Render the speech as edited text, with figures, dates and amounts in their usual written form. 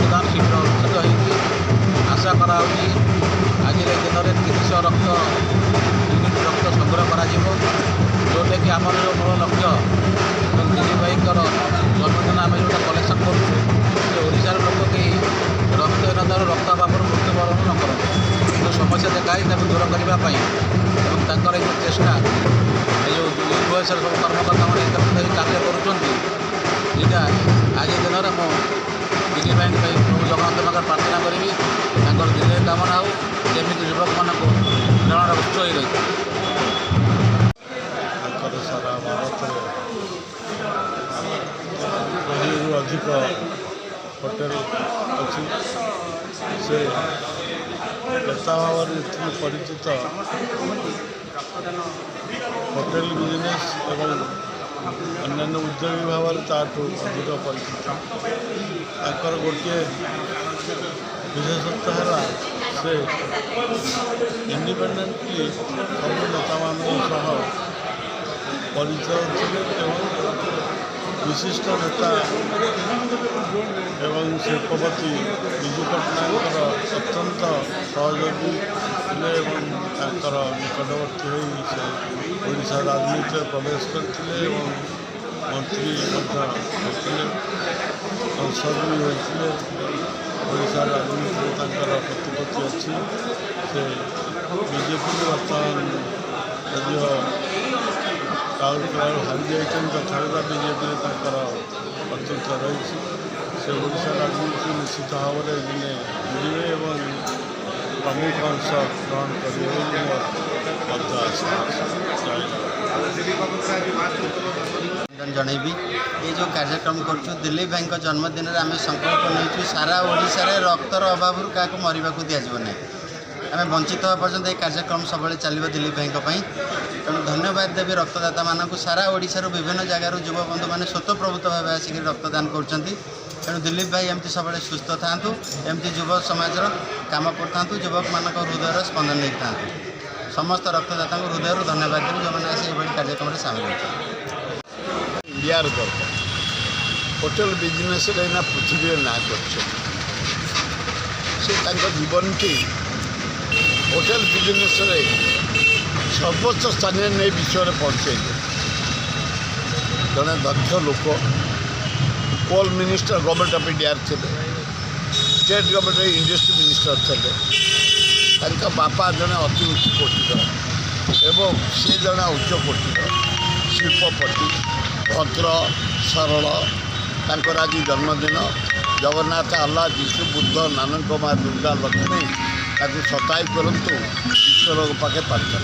ରକ୍ତଦାନ ଶିବିର ଅନୁଷ୍ଠିତ ହୋଇଛି। ଆଶା କରାଯାଉଛି ଆଜିର ଦିନରେ 300 ୟୁନିଟ୍ ରକ୍ତ ସଂଗ୍ରହ କରାଯିବ, ଯେଉଁଟାକି ଆମର ଯେଉଁ ମୂଳ ଲକ୍ଷ୍ୟ ଏବଂ ଦିଲ୍ଲୀପ ଭାଇଙ୍କର ଜନ୍ମଦିନ ଆମେ ଯେଉଁଟା କଲେକ୍ସନ୍ କରୁଛୁ ଯେ ଓଡ଼ିଶାର ଲୋକ କେହି ରକ୍ତହୀନତାରୁ ରକ୍ତ ଅଭାବରୁ ମୃତ୍ୟୁବରଣ ନ କରନ୍ତୁ। ଯେଉଁ ସମସ୍ୟା ଦେଖାଇ ତାକୁ ଦୂର କରିବା ପାଇଁ ଏବଂ ତାଙ୍କର ଏଇ ଯେଉଁ ଚେଷ୍ଟା ଏ ଯେଉଁ ୟୁଏସ୍ର ସବୁ କର୍ମକର୍ତ୍ତାମାନେ ଏକତ୍ରିତ ହୋଇ କାର୍ଯ୍ୟ କରୁଛନ୍ତି, ଏଇଟା ଆଜି ଦିନରେ ମୁଁ ଦିଲ୍ଲୀପ ଭାଇଙ୍କ ପାଇଁ ପ୍ରଭୁ ଜଗନ୍ନାଥ ପାଖରେ ପ୍ରାର୍ଥନା କରିବି ତାଙ୍କର ଦୀର୍ଘ କାମନା ହେଉ, ଯେମିତି ଯୁବକମାନଙ୍କୁ ପ୍ରେରଣାର ଉତ୍ସ ହୋଇ ରହିଛି। ତାଙ୍କର ସାରା ଭାରତରେ କୋଡ଼ିଏରୁ ଅଧିକ ହୋଟେଲ ଅଛି। ସେ ନେତା ଭାବରେ ଏଥିରୁ ପରିଚିତ ହୋଟେଲ ବିଜନେସ୍ ଏବଂ ଅନ୍ୟାନ୍ୟ ଉଦ୍ୟୋଗୀ ଭାବରେ ତାଠୁ ଅଧିକ ପରିଚିତ। ତାଙ୍କର ଗୋଟିଏ ବିଶେଷତ୍ୱ ହେଲା ସେ ଇଣ୍ଡିପେଣ୍ଡେଣ୍ଟଲି ସବୁ ନେତାମାନଙ୍କ ସହ ପରିଚୟ ଥିଲେ ଏବଂ ବିଶିଷ୍ଟ ନେତା ଏବଂ ଶିଳ୍ପପତି ବିଜୁ ପଟ୍ଟନାୟକଙ୍କର ଅତ୍ୟନ୍ତ ସହଯୋଗୀ ଥିଲେ ଏବଂ ତାଙ୍କର ନିକଟବର୍ତ୍ତୀ ହୋଇ ସେ ଓଡ଼ିଶା ରାଜନୀତିରେ ପ୍ରବେଶ କରିଥିଲେ ଏବଂ ମନ୍ତ୍ରୀ ମଧ୍ୟ ହୋଇଥିଲେ, ସଂସଦ ବି ହୋଇଥିଲେ। ଓଡ଼ିଶା ରାଜନୀତିରେ ତାଙ୍କର ପ୍ରତିପତ୍ତି ଅଛି। ସେ ବିଜେପିରେ ବର୍ତ୍ତମାନ ଯଦିଓ ରାଉରକେଲାରୁ ହାରିଯାଇଛନ୍ତି, ତଥାପି ବିଜେପିରେ ତାଙ୍କର ଅସ୍ତିତ୍ୱ ରହିଛି। ସେ ଓଡ଼ିଶା ରାଜନୀତି ନିଶ୍ଚିତ ଭାବରେ ଦିନେ ବୁଝିବେ ଏବଂ ପ୍ରମୁଖ ଅଂଶ ଗ୍ରହଣ କରିବେ ବୋଲି ମଧ୍ୟ ଆଶା। जनइबी ये जो कार्यक्रम करूँ दिलीप भाई जन्मदिन में आम संकल्प नहीं सारा ओडिशा रे रक्तर अभाव क्या मरवा दिज्व ना आम वंचित हवा पर्यटन ये कार्यक्रम सब चलो दिलीप भाई तेणु धन्यवाद देवी रक्तदाता मानक सारा ओडिशार विभिन्न जगार युव बंधु मैंने स्वतःप्रभुत भाव आसिक रक्तदान कर तेणु दिलीप भाई एमती सब सुस्थ था एमती युव समाज काम करता युवक मान हृदय स्पंदन नहीं था समस्त रक्तदाता हृदय धन्यवाद देवी जो मैंने आसी कार्यक्रम में सामिल होते इंडियार दरकार होटेल बिजनेस पृथ्वी ना कर जीवन की होटेल बिजनेस सर्वोच्च स्थान नहीं विश्व में पहुँचे जड़े दक्ष लोक कोल मिनिस्टर गवर्नमेंट ऑफ इंडिया थे स्टेट गवर्नमेंट इंडस्ट्री मिनिस्टर थे बापा जड़े अति उच्च कोटिर एवं सी जड़े उच्च कोटिर शिल्पपति भद्र सरल तांकर आज जन्मदिन जगन्नाथ अल्लाह जीशु बुद्ध नानक माँ दुर्गा लक्ष्मी ताकू सताई करतु ईश्वर पाखे प्रार्थना।